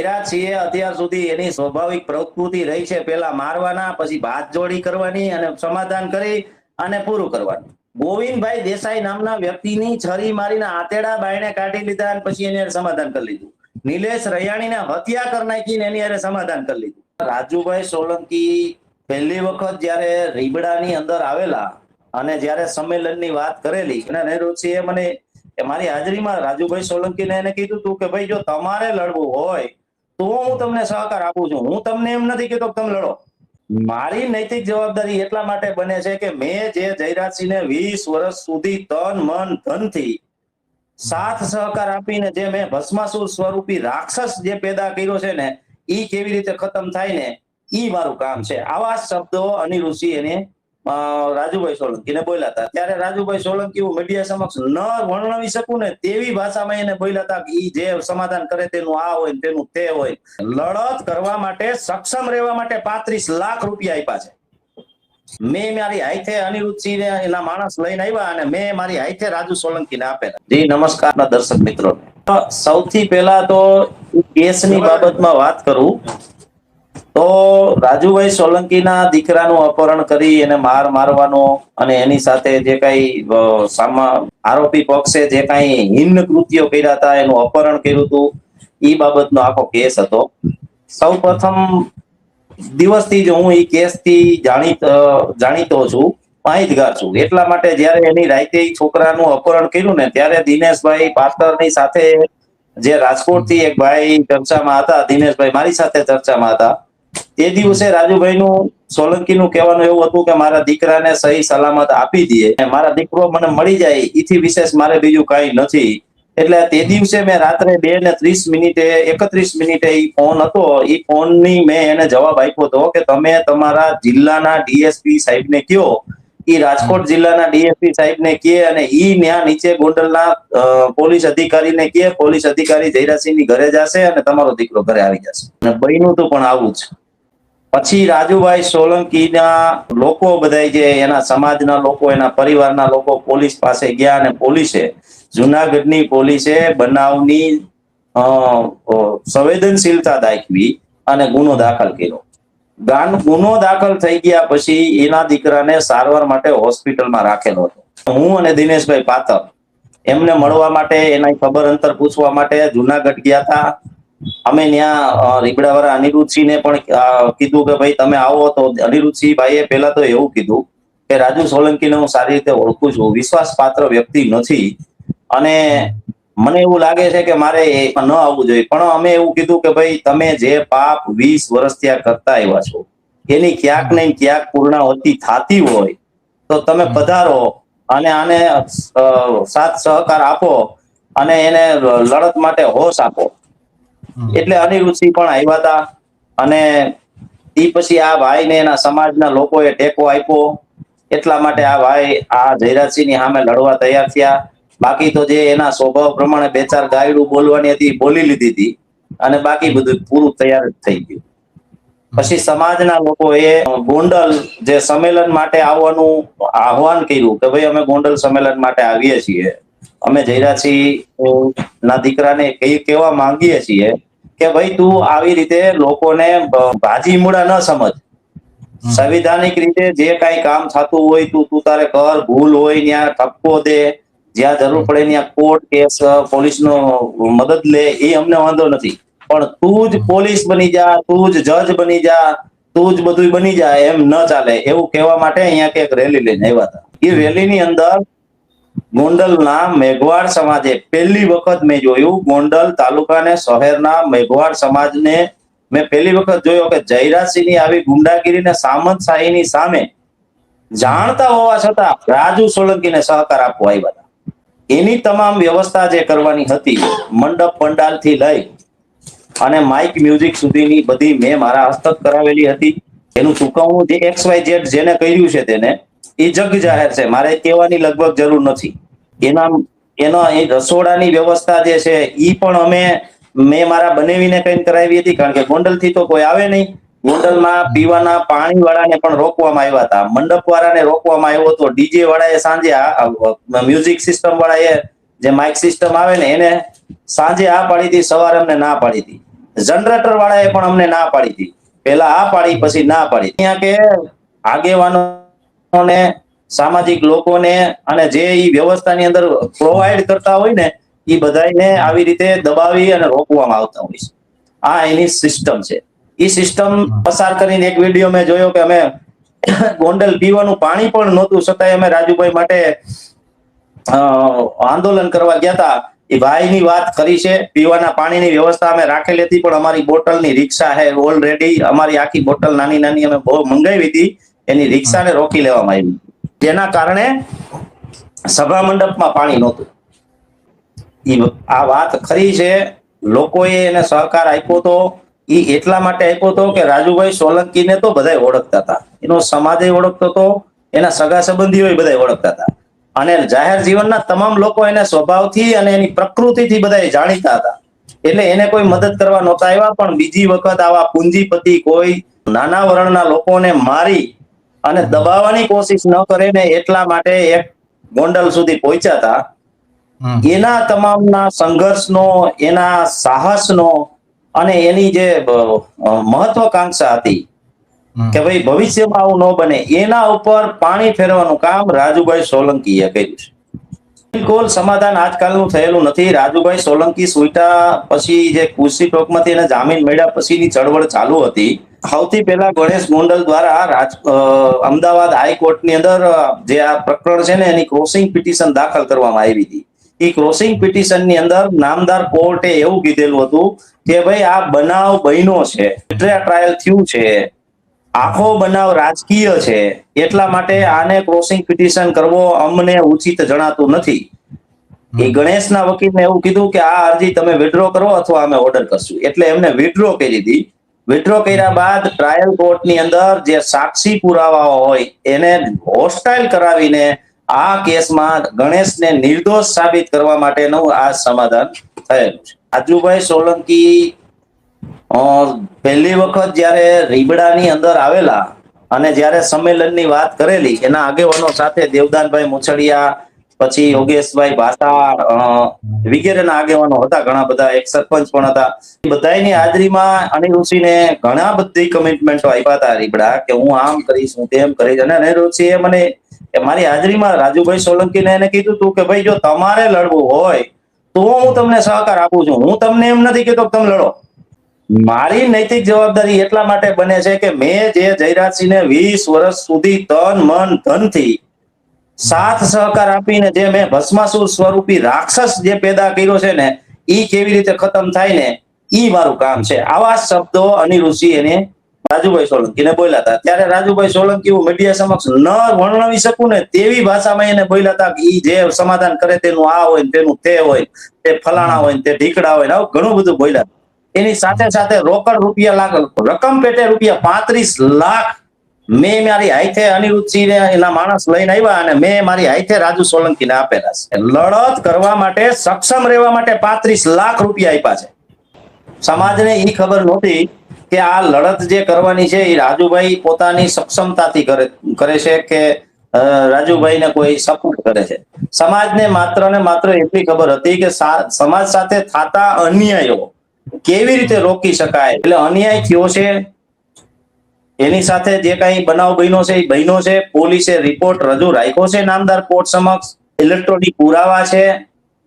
જયરાજ સિંહે અત્યાર સુધી એની સ્વાભાવિક પ્રકૃતિ રહી છે, પેલા મારવાના, પછી હાથ જોડી કરવાની અને સમાધાન કરી અને પૂરું કરવાનું. ગોવિંદભાઈ દેસાઈ નામના વ્યક્તિની છરી મારીને આતેડા બાયણે કાઢી લીધા અને પછી એની સમાધાન કરી લીધું. નિલેશ રૈયાણીને હત્યા કરી નાખીને એની હારે સમાધાન કરી લીધું. રાજુભાઈ સોલંકી પહેલી વખત જયારે રીબડાની અંદર આવેલા અને જયારે સંમેલનની વાત કરેલી અને નેહરુસિંહે મને મારી હાજરીમાં રાજુભાઈ સોલંકીને એને કીધું હતું કે ભાઈ જો તમારે લડવું હોય તો હું તમને સહકાર આપું છું, હું તમને એમ નથી કહેતો કે તમે લડો. મારી નૈતિક જવાબદારી એટલા માટે બને છે કે મેં જે જયરાજસિંહને 20 વર્ષ સુધી તન મન ધનથી સાથ સહકાર આપીને જે મેં ભસ્માસુર સ્વરૂપી રાક્ષસ જે પેદા કર્યો છે ને, ઈ કેવી રીતે ખતમ થાય ને ઈ મારું કામ છે. આવા શબ્દો અનિરુદ્ધસિંહ એને રાજુભાઈ સોલંકીને બોલ્યા હતા. ત્યારે રાજુભાઈ સોલંકી હું મીડિયા સમક્ષ ન વર્ણવી શકું ને તેવી ભાષામાં એને બોલ્યા હતા કે ઈ જે સમાધાન કરે તેનું આ હોય તેનું તે હોય. લડત કરવા માટે સક્ષમ રહેવા માટે 35 લાખ રૂપિયા આપ્યા છે. મેં મારી હાથે અનિરુદ્ધસિંહ એના માણસ લઈને આવ્યા અને મેં મારી હાથે રાજુ સોલંકીને આપેલા. જી નમસ્કાર દર્શક મિત્રો. સૌથી પહેલા તો કેસની બાબતમાં વાત કરું તો રાજુભાઈ સોલંકીના દીકરાનું અપહરણ કરી એને મારવાનો અને એની સાથે જે કઈ આરોપી પક્ષે જે કઈ હિન્ન કૃત્યો કર્યા હતા, એનું અપહરણ કર્યું હતું, એ બાબતનો આખો કેસ હતો. સૌ પ્રથમ દિવસથી જ હું એ કેસથી જાણીતો છું, માહિતગાર છું. એટલા માટે જયારે એની રાતે છોકરાનું અપહરણ કર્યું ને ત્યારે દિનેશભાઈ પાટકરની સાથે જે રાજકોટથી એક ભાઈ ચર્ચામાં હતા, દિનેશભાઈ મારી સાથે ચર્ચામાં હતા. તે દિવસે રાજુભાઈનું સોલંકીનું કહેવાનું એવું હતું કે મારા દીકરાને સહી સલામત આપી દે, મારા દીકરો મને મળી જાય, એથી વિશેષ મારે બીજું કઈ નથી. એટલે તે દિવસે મેં રાત્રે 2:31 એ ફોન હતો, એ ફોનની મેં એને જવાબ આપ્યો હતો કે તમે તમારા જિલ્લાના ડીએસપી સાહેબને કયો, એ રાજકોટ જિલ્લાના ડીએસપી સાહેબને કહે અને ઈ ન્યા નીચે ગોંડલના પોલીસ અધિકારીને કહે, પોલીસ અધિકારી જયરાજસિંહની ઘરે જશે અને તમારો દીકરો ઘરે આવી જશે. અને બન્યું તો પણ આવું જ. પછી રાજુભાઈ સોલંકીના લોકો બધા જે એના સમાજના લોકો, એના પરિવારના લોકો પોલીસ પાસે ગયા અને પોલીસે, જુનાગઢની પોલીસે બનાવની સંવેદનશીલતા દાખવી અને ગુનો દાખલ કર્યો. ગુનો દાખલ થઈ ગયા પછી એના દીકરાને સારવાર માટે હોસ્પિટલમાં રાખેલો હતો. હું અને દિનેશભાઈ પાતર એમને મળવા માટે, એના ખબર અંતર પૂછવા માટે જુનાગઢ ગયા હતા. અમે ત્યાં રીબડાવાળા અનિરુદ્ધસિંહને પણ કીધું કે ભાઈ તમે આવો, તો અનિરુદ્ધસિંહ ભાઈએ પહેલા તો એવું કીધું કે રાજુ સોલંકીને હું સારી રીતે ઓળખું છું, વિશ્વાસપાત્ર વ્યક્તિ નથી અને મને એવું લાગે છે કે મારે ન આવવું જોઈએ. પણ અમે એવું કીધું કે ભાઈ તમે જે પાપ 20 વર્ષ ત્યાં કરતા આવ્યા છો એની ક્યાંક ને ક્યાંક પૂર્ણાહુતિ થતી હોય તો તમે પધારો અને આને સાથ સહકાર આપો અને એને લડત માટે હોશ આપો. એટલે અનિરુદ્ધસિંહ પણ આવ્યા હતા અને એ પછી આ ભાઈ ને એના સમાજના લોકોએ ટેકો આપ્યો. એટલા માટે આ ભાઈ આ જયરાજસિંહની સામે લડવા તૈયાર થયા. બાકી તો જે એના સ્વભાવ પ્રમાણે 2-4 ગાયડું બોલવાની હતી બોલી લીધી હતી અને બાકી બધું પૂરું તૈયાર જ થઈ ગયું. પછી સમાજના લોકોએ ગોંડલ જે સંમેલન માટે આવવાનું આહવાન કર્યું કે ભાઈ અમે ગોંડલ સંમેલન માટે આવીએ છીએ, અમે જયરાજસિંહ ના દીકરાને કહેવા માંગીએ છીએ કે ભાઈ તું આવી રીતે લોકોને ભાજી મૂળા ન સમજ. સંવિધાનિક રીતે જે કઈ કામ થતું હોય તું તારે કર, ભૂલ હોય ત્યાં ઠપકો દે, જ્યાં જરૂર પડે ત્યાં કોર્ટ કેસ પોલીસનો મદદ લે, એ અમને વાંધો નથી. પણ તું જ પોલીસ બની જા, તું જ જજ બની જા, તું જ બધું બની જાય, એમ ન ચાલે. એવું કહેવા માટે અહીંયા એક રેલી લઈને આવ્યા હતા. એ રેલીની અંદર ગોંડલના મેઘવાડ સમાજે પહેલી વખત મેં જોયું, ગોંડલ તાલુકાને શહેરના મેઘવાડ સમાજને મેં પહેલી વખત જોયો કે જયરાજસિંહની આવી ગુંડાગીરીને સામંતશાહીની સામે જાણતા હોવા છતાં રાજુ સોલંકીને સહકાર આપવા આવ્યા હતા. એની તમામ વ્યવસ્થા જે કરવાની હતી, મંડપ પંડાલથી લઈ અને માઇક મ્યુઝિક સુધીની બધી મેં મારા હસ્તક કરાવેલી હતી. એનું ચૂકવણું જે XYZ જેને કર્યું છે તેને એ જગ જાહેર છે, મારે કહેવાની લગભગ જરૂર નથી. એનો એ રસોડાની વ્યવસ્થા જે છે એ પણ મેં મારા બનેવીને કઈ કરાવી હતી, કારણ કે ગોંડલ થી તો કોઈ આવે નહીં. ગોંડલમાં પીવાના પાણી વાળાને પણ રોકવામાં આવ્યા હતા, મંડપ વાળાને રોકવામાં આવ્યો હતો, ડીજે વાળાએ સાંજે મ્યુઝિક સિસ્ટમ વાળાએ જે માઇક સિસ્ટમ આવે ને એને સાંજે આ પાડી હતી, સવારે અમને ના પાડી હતી. જનરેટર વાળાએ પણ અમને ના પાડી હતી. પેલા આ પાડી, પછી ના પાડી. અહીંયા કે આગેવાનોને, સામાજિક લોકોને અને જે ઈ વ્યવસ્થાની અંદર પ્રોવાઈડ કરતા હોય ને, એ બધાને આવી રીતે દબાવી અને રોકવામાં આવતા હોય છે. આ એની સિસ્ટમ છે. એ સિસ્ટમ પસાર કરીને એક વિડીયો મેં જોયો કે અમે ગોંડલ પીવાનું પાણી પણ નહોતું, છતાંય અમે રાજુભાઈ માટે આંદોલન કરવા ગયા હતા. એ ભાઈની વાત કરી છે. પીવાના પાણીની વ્યવસ્થા અમે રાખેલી હતી, પણ અમારી બોટલની રિક્ષા હે ઓલરેડી, અમારી આખી બોટલ નાની નાની અમે બહુ મંગાવી હતી, એની રિક્ષાને રોકી લેવામાં આવી, જેના કારણે સભા મંડપમાં પાણી નહોતું. આ વાત ખરી છે. લોકોએ એને સહકાર આપ્યો હતો. એ એટલા માટે આપ્યો હતો કે રાજુભાઈ સોલંકીને તો બધા ઓળખતા હતા, એનો સમાજ ઓળખતો હતો, એના સગા સંબંધીઓ બધા ઓળખતા હતા, અને જાહેર જીવનના તમામ લોકો એને સ્વભાવથી અને એની પ્રકૃતિથી બધા જાણીતા હતા. એટલે એને કોઈ મદદ કરવા નહોતા આવ્યા. પણ બીજી વખત આવા પૂંજીપતિ કોઈ નાના વર્ણના લોકોને મારી અને દબાવવાની કોશિશ ન કરે ને, એટલા માટે એક ગોંડલ સુધી પહોંચ્યા હતા. એના તમામના સંઘર્ષનો, એના સાહસનો અને એની જે મહત્વાકાંક્ષા હતી કે ભાઈ ભવિષ્યમાં આવું ન બને, એના ઉપર પાણી ફેરવાનું કામ રાજુભાઈ સોલંકીએ કર્યું છે. બિલકુલ સમાધાન આજકાલનું થયેલું નથી. રાજુભાઈ સોલંકી સુઈટા પછી જે કુર્સી ટોકમાંથી એને જામીન મળ્યા પછીની ચળવળ ચાલુ હતી. સૌથી પહેલા ગણેશ ગોંડલ દ્વારા અમદાવાદ હાઈકોર્ટની અંદર જે આ પ્રકરણ છે ને, એની ક્રોસિંગ પિટિશન દાખલ કરવામાં આવી હતી. એ ક્રોસિંગ પિટિશનની અંદર નામદાર કોર્ટે એવું કીધેલું હતું કે ભાઈ આ બનાવ બન્યો છે, ટ્રાયલ થયું છે, આખો બનાવ રાજકીય છે, એટલા માટે આને ક્રોસિંગ પિટિશન કરવો અમને ઉચિત જણાતું નથી. એ ગણેશના વકીલને એવું કીધું કે આ અરજી તમે વિડ્રો કરો અથવા અમે ઓર્ડર કરશું. એટલે એમને વિડ્રો કરી હતી. વિડ્રો કર્યા બાદ ટ્રાયલ કોર્ટની અંદર જે સાક્ષી પુરાવાઓ હોય એને હોસ્ટાઇલ કરાવીને આ કેસમાં ગણેશને નિર્દોષ સાબિત કરવા માટેનું આ સમાધાન થયેલું છે. રાજુભાઈ સોલંકી પહેલી વખત જ્યારે રીબડાની અંદર આવેલા અને જ્યારે સંમેલનની વાત કરેલી, એના આગેવાનો સાથે દેવદાનભાઈ મુછડિયા, પછી યોગેશભાઈ ભાષા વગેરેના આગેવાનો હતા, ઘણા બધા, એક સરપંચ પણ હતા. બધાની હાજરીમાં અનિરુદ્ધસિંહને ઘણા બધી કમિટમેન્ટો આપ્યા હતા રીબડા કે હું આમ કરીશ, હું તેમ કરીશ. અને અનિરુદ્ધસિંહે મને મારી હાજરીમાં રાજુભાઈ સોલંકીને એને કીધું હતું કે ભાઈ જો તમારે લડવું હોય તો હું તમને સહકાર આપું છું, હું તમને એમ નથી કહેતો કે તમે લડો. મારી નૈતિક જવાબદારી એટલા માટે બને છે કે મેં જે જયરાજસિંહને 20 વર્ષ સુધી તન મન ધનથી સાથ સહકાર આપીને જે મેં ભસ્માસુર સ્વરૂપી રાક્ષસ જે પેદા કર્યો છે ને, ઈ કેવી રીતે ખતમ થાય ને, ઈ મારું કામ છે. આવા શબ્દો અનિરુદ્ધસિંહ એને રાજુભાઈ સોલંકીને બોલ્યા હતા. ત્યારે રાજુભાઈ સોલંકી હું મીડિયા સમક્ષ ન વર્ણવી શકું ને તેવી ભાષામાં એને બોલ્યા હતા કે ઈ જે સમાધાન કરે તેનું આ હોય, તેનું તે હોય, તે ફલાણા હોય, તે ઢીકડા હોય, આવું ઘણું બધું બોલ્યા. એની સાથે સાથે રોકડ રૂપિયા લાખ, રકમ પેટે રૂપિયા 35 લાખ મેં મારી હાથે અનિરુદ્ધસિંહ એના માણસ લઈને આવ્યા અને મેં મારી હાથે રાજુ સોલંકીને આપેલા છે. લડત કરવા માટે, સક્ષમ રહેવા માટે 35 લાખ રૂપિયા આપ્યા છે. સમાજને ઈ ખબર નહોતી કે આ લડત જે કરવાની છે એ રાજુભાઈ પોતાની સક્ષમતાથી કરે છે કે રાજુભાઈને કોઈ સપોર્ટ કરે છે. સમાજને માત્ર ને માત્ર એટલી ખબર હતી કે સમાજ સાથે થતા અન્યાયો કેવી રીતે રોકી શકાય. એટલે અન્યાય થયો છે, એની સાથે જે કઈ બનાવ બન્યો છે એ બન્યો છે. પોલીસે રિપોર્ટ રજૂ રાખ્યો છે નામદાર કોર્ટ સમક્ષ, ઇલેક્ટ્રોનિક પુરાવા છે.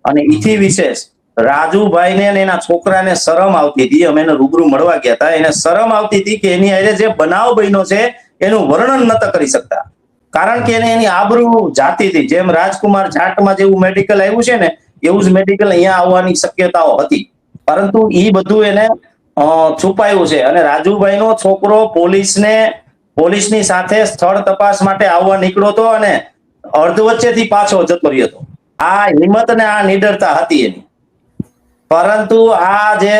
અને ઈથી વિશેષ રાજુભાઈને અને એના છોકરાને શરમ આવતી હતી. અમે એને રૂબરૂ મળવા ગયા હતા. એને શરમ આવતી હતી કે એની હારે જે બનાવ બન્યો છે એનું વર્ણન નતા કરી શકતા, કારણ કે એને એની આબરૂ જાતી હતી. જેમ રાજકુમાર જાટમાં જેવું મેડિકલ આવ્યું છે ને, એવું જ મેડિકલ અહીંયા આવવાની શક્યતાઓ હતી, પરંતુ એ બધું એને છુપાયું છે. અને રાજુભાઈનો છોકરો પોલીસની સાથે સ્થળ તપાસ માટે આવવા નીકળ્યો હતો અને અર્ધ વચ્ચેથી પાછો જતો રહ્યો હતો. આ હિંમત ને આ નિડરતા હતી એની. પરંતુ આ જે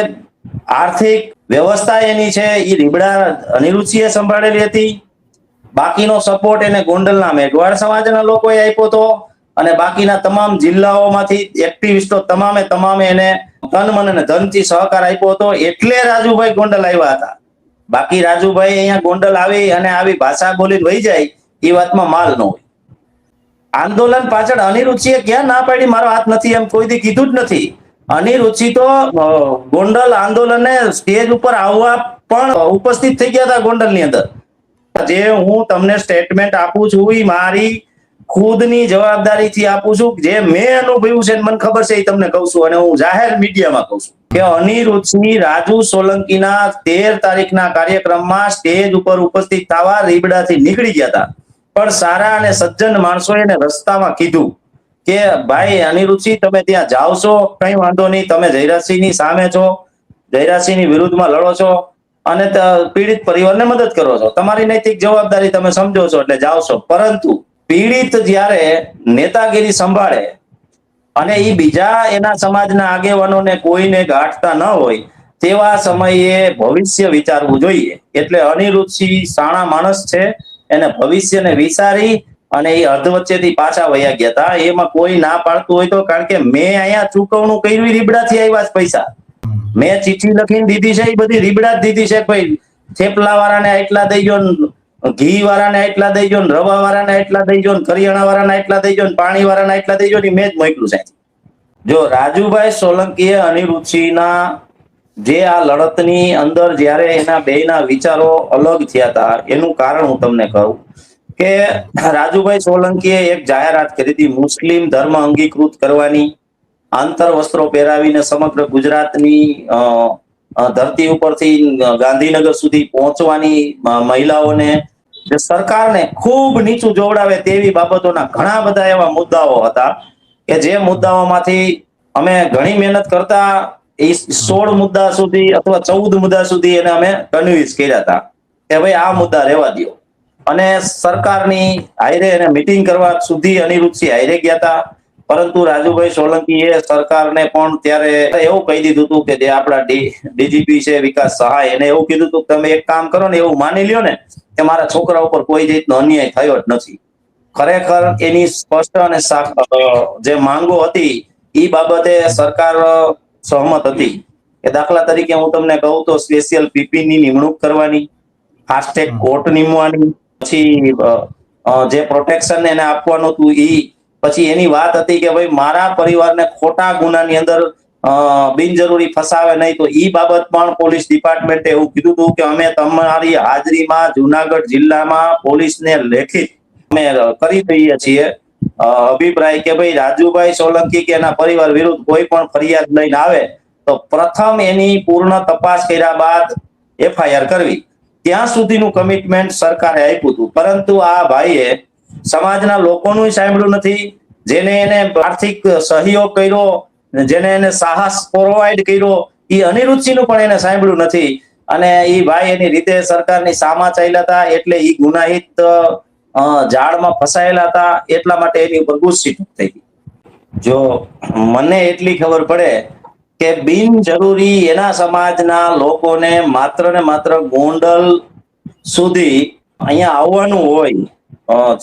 આર્થિક વ્યવસ્થા એની છે એ રીબડા અનિરુદ્ધસિંહે સંભાળેલી હતી. બાકીનો સપોર્ટ એને ગોંડલના મેઘવાળ સમાજના લોકોએ આપ્યો હતો અને બાકીના તમામ જિલ્લાઓમાંથી એક્ટિવિસ્ટો તમામે એને તન મન અને ધનથી સહકાર આપ્યો હતો. એટલે રાજુભાઈ ગોંડલ આવ્યા હતા. બાકી રાજુભાઈ અહીંયા ગોંડલ આવી અને આવી ભાષા બોલીને વહી જાય એ વાતમાં માલ ન હોય. આંદોલન પાછળ અનિરુદ્ધસિંહે ક્યાં ના પાડી મારો હાથ નથી એમ કોઈ દી કીધું જ નથી. અનિરુચિ તો ગોંડલ આંદોલને સ્ટેજ ઉપર આવવા પણ ઉપસ્થિત થઈ ગયા હતા ગોંડલની અંદર. જે હું તમને સ્ટેટમેન્ટ આપું છું એ મારી ખુદની જવાબદારીથી આપું છું. જે મેં અનુભવ્યું છે મને ખબર છે એ તમને કહું છું, અને હું જાહેર મીડિયામાં કહું છું કે અનિરુચિ રાજુ સોલંકીના 13 તારીખના કાર્યક્રમમાં સ્ટેજ ઉપર ઉપસ્થિત થવા રીબડાથી નીકળી ગયા હતા, પણ સારા અને સજ્જન માણસોએ એને રસ્તામાં કીધું કે ભાઈ અનિરુચિ તમે ત્યાં જાઓ છો, કઈ વાંધો નહીં, તમે જયરાજસિંહની સામે છો, જયરાજસિંહની વિરુદ્ધમાં લડો છો અને પીડિત પરિવારને મદદ કરો છો, તમારી નૈતિક જવાબદારી તમે સમજો છો એટલે જાઓ છો. પરંતુ પીડિત જ્યારે નેતાગીરી સંભાળે અને એ બીજા એના સમાજના આગેવાનોને કોઈને ગાંઠતા ન હોય તેવા સમયે ભવિષ્ય વિચારવું જોઈએ. એટલે અનિરુચિ શાણા માણસ છે, એને ભવિષ્યને વિચારી અને એ અર્ધ વચ્ચેથી પાછા વયા ગયા હતા. એમાં કોઈ ના પાડતું હોય તો, કારણ કે મેં અહીંયા ચૂકવણું કર્યું રીબડાથી આવ્યા જ પૈસા, મેં ચિઠ્ઠી લખીને દીધી છે એ બધી રીબડા જ દીધી છે. ભાઈ થેપલા વાળાને એટલા દઈ ગયો, ઘી વાળાને એટલા દઈ ગયો, રવા વાળાને એટલા દઈ ગયો, કરિયાણા વાળાને એટલા દઈ ગયો, પાણી વાળાને એટલા દઈ ગયો, મેં જ મોકલું છે. જો રાજુભાઈ સોલંકીએ અનિરુચિના જે આ લડતની અંદર જ્યારે એના બેના વિચારો અલગ થયા હતા એનું કારણ હું તમને કહું કે રાજુભાઈ સોલંકીએ એક જાહેરાત કરી હતી મુસ્લિમ ધર્મ અંગીકૃત કરવાની, આંતર વસ્ત્રો પહેરાવીને સમગ્ર ગુજરાતની ધરતી ઉપરથી ગાંધીનગર સુધી પહોંચવાની, મહિલાઓને જે સરકારને ખૂબ નીચું જોવડાવે તેવી બાબતોના ઘણા બધા એવા મુદ્દાઓ હતા કે જે મુદ્દાઓમાંથી અમે ઘણી મહેનત કરતા 16 મુદ્દા સુધી અથવા 14 મુદ્દા સુધી એને અમે કન્વિન્સ કર્યા હતા કે ભાઈ આ મુદ્દા રહેવા દો. અને સરકારની હાઈરે એને મીટિંગ કરવા સુધી અનિરુચિ હાઈરે ગયા હતા. પરંતુ રાજુભાઈ સોલંકીએ સરકારને પણ ત્યારે એવું કહી દીધું હતું કે જે આપણા ડીજીપી છે વિકાસ સહાય, એને એવું કીધું હતું કે તમે એક કામ કરો ને, એવું માની લ્યો ને કે મારા છોકરા ઉપર કોઈ જાતનો અન્યાય થયો જ નથી. ખરેખર એની સ્પષ્ટ અને જે માંગો હતી એ બાબતે સરકાર સહમત હતી કે દાખલા તરીકે હું તમને કહું તો સ્પેશિયલ પીપી ની નિમણૂક કરવાની, ફાસ્ટેગ કોર્ટ નિમવાની, પછી જે પ્રોટેક્શન એને આપવાનું હતું ઈ, પછી એની વાત હતી કે ભાઈ મારા પરિવારને ખોટા ગુનાની અંદર બિનજરૂરી ફસાવે નહીં, તો ઈ બાબત પણ પોલીસ ડિપાર્ટમેન્ટે એવું કીધું હતું કે અમે તમારી હાજરીમાં જુનાગઢ જિલ્લામાં પોલીસને લેખિત અમે કરી દઈએ છીએ અભિપ્રાય કે ભાઈ રાજુભાઈ સોલંકી કે એના પરિવાર વિરુદ્ધ કોઈ પણ ફરિયાદ લઈને આવે તો પ્રથમ એની પૂર્ણ તપાસ કર્યા બાદ એફઆઈઆર કરવી. ત્યાં સુધીનું કમિટમેન્ટ સરકારે આપ્યું હતું. પરંતુ આ ભાઈએ સમાજના લોકોનું સાંભળ્યું નથી, જેને એને આર્થિક સહયોગ કર્યો, જેને એને સાહસ પ્રોવાઈડ કર્યો, એ અનિરુચિનું પણ એને સાંભળ્યું નથી. અને એ ભાઈ એની રીતે સરકારની સામા ચાલ્યા હતા, એટલે એ ગુનાહિત જાળમાં ફસાયેલા હતા, એટલા માટે એની ઉપર ગુસ્સી થઈ ગઈ. જો મને એટલી ખબર પડે કે બિનજરૂરી એના સમાજના લોકોને માત્ર ને માત્ર ગોંડલ સુધી અહીંયા આવવાનું હોય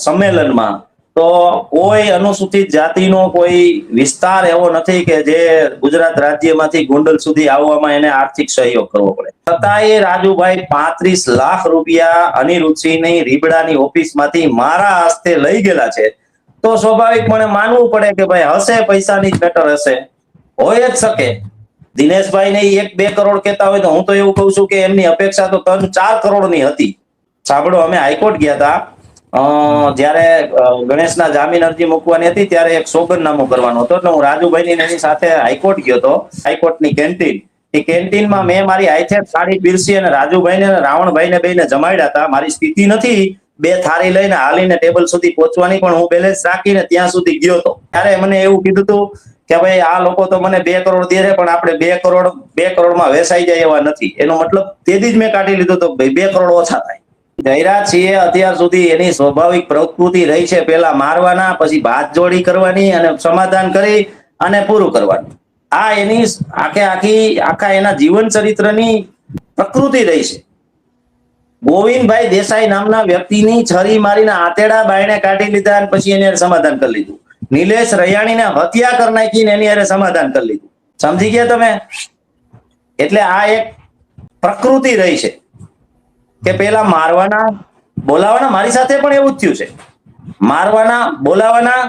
સંમેલનમાં, તો કોઈ અનુસૂચિત જાતિનો કોઈ વિસ્તાર એવો નથી કે જે ગુજરાત રાજ્યમાંથી ગોંડલ સુધી આવવામાં એને આર્થિક સહયોગ કરવો પડે. છતાંય રાજુભાઈ 35 લાખ રૂપિયા અનિરુચિની રીબડાની ઓફિસમાંથી મારા હસ્તે લઈ ગયેલા છે, તો સ્વાભાવિક મને માનવું પડે કે ભાઈ હશે, પૈસાની જ મેટર હશે, હોય જ શકે. દિનેશભાઈ ને 1-2 કરોડ કહેતા હોય તો હું તો એવું કહું છું કે એમની અપેક્ષા તો 3-4 કરોડની હતી. સાંભળો, અમે હાઈકોર્ટ ગયા હતા, જયારે ગણેશના જામીન અરજી મૂકવાની હતી ત્યારે એક સોગંદનામું કરવાનું હતો, એટલે હું રાજુભાઈ ની સાથે હાઈકોર્ટ ગયો હતો. હાઈકોર્ટની કેન્ટીન, એ કેન્ટીનમાં મેં મારી હાથે થાળી પીરસી અને રાજુભાઈ ને રાવણભાઈ ને બેને જમાડ્યા હતા. મારી સ્થિતિ નથી 2 થાળી લઈને હાલીને ટેબલ સુધી પહોંચવાની, પણ હું બેલેન્સ રાખીને ત્યાં સુધી ગયો હતો. ત્યારે મને એવું કીધું હતું કે ભાઈ આ લોકો તો મને 2 કરોડ દે છે, પણ આપણે 2 કરોડમાં વેસાઈ જાય એવા નથી. એનો મતલબ તેથી જ મેં કાઢી લીધું તો ભાઈ 2 કરોડ ઓછા થાય. જયરાજસિંહે અત્યાર સુધી એની સ્વાભાવિક પ્રવૃત્તિ રહી છે પેલા મારવાના, પછી બાદ જોડી કરવાની અને સમાધાન કરી અને પૂરું કરવાનું. આ એની આખા એના જીવન ચરિત્રની પ્રકૃતિ રહી છે. ગોવિંદભાઈ દેસાઈ નામના વ્યક્તિની છરી મારીને આતેડા બાયણે કાઢી લીધા અને પછી એને સમાધાન કરી લીધું. નિલેશ રૈયાણીને હત્યા કરી નાખીને એની હારે સમાધાન કરી લીધું. સમજી ગયા તમે? એટલે આ એક પ્રકૃતિ રહી છે કે પેલા મારવાના, બોલાવાના. મારી સાથે પણ એવું જ થયું છે. મારવાના, બોલાવાના,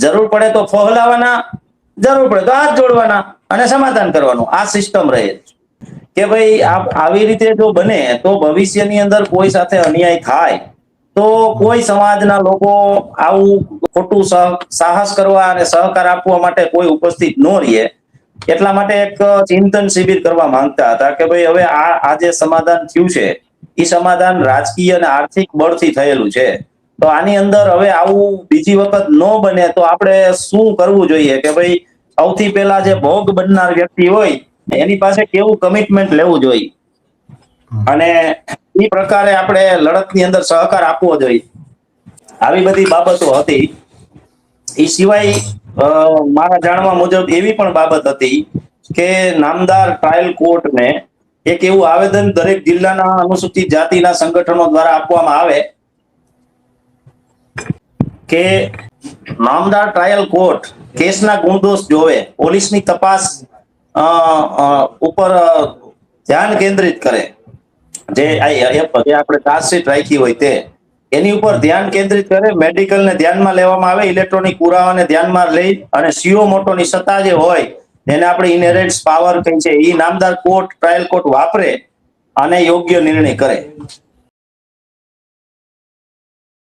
જરૂર પડે તો ફોહલાવાના, જરૂર પડે તો હાથ જોડવાના અને સમાધાન કરવાનું, આ સિસ્ટમ રહે કે ભાઈ આવી રીતે જો બને તો ભવિષ્યની અંદર કોઈ સાથે અન્યાય થાય તો કોઈ સમાજના લોકો આવું ખોટું સાહસ કરવા અને સહકાર આપવા માટે કોઈ ઉપસ્થિત ન રહે. એટલા માટે એક ચિંતન શિબિર કરવા માંગતા હતા કે ભાઈ હવે આ જે સમાધાન થયું છે એ સમાધાન રાજકીય અને આર્થિક બળથી થયેલું છે, તો આની અંદર હવે આવું બીજી વખત ન બને તો આપણે શું કરવું જોઈએ કે ભાઈ સૌથી પહેલા જે ભોગ બનનાર વ્યક્તિ હોય એની પાસે કેવું કમિટમેન્ટ લેવું જોઈએ અને એ પ્રકારે આપણે લડતની અંદર સહકાર આપવો જોઈએ. આવી બધી બાબતો હતી. એ સિવાય મારા જાણવા મુજબ એવી પણ બાબત હતી કે નામદાર ટ્રાયલ કોર્ટને એક એવું આવેદન દરેક જિલ્લાના અનુસૂચિત જાતિના સંગઠનો દ્વારા આપવામાં આવે કે નામદાર ટ્રાયલ કોર્ટ કેસના ગુણદોષ જોવે, પોલીસની તપાસ ઉપર ધ્યાન કેન્દ્રિત કરે, જે આપણે ચાર્જશીટ રાખી હોય તે એની ઉપર ધ્યાન કેન્દ્રિત કરે, મેડિકલને ધ્યાનમાં લેવામાં આવે, ઇલેક્ટ્રોનિક પુરાવાને ધ્યાનમાં લઈ અને સીઓ મોટોની સત્તા જે હોય એને આપણે ઇનહેરન્સ પાવર કહી છે એ નામદાર કોર્ટ ટ્રાયલ કોર્ટ વાપરે અને યોગ્ય નિર્ણય કરે.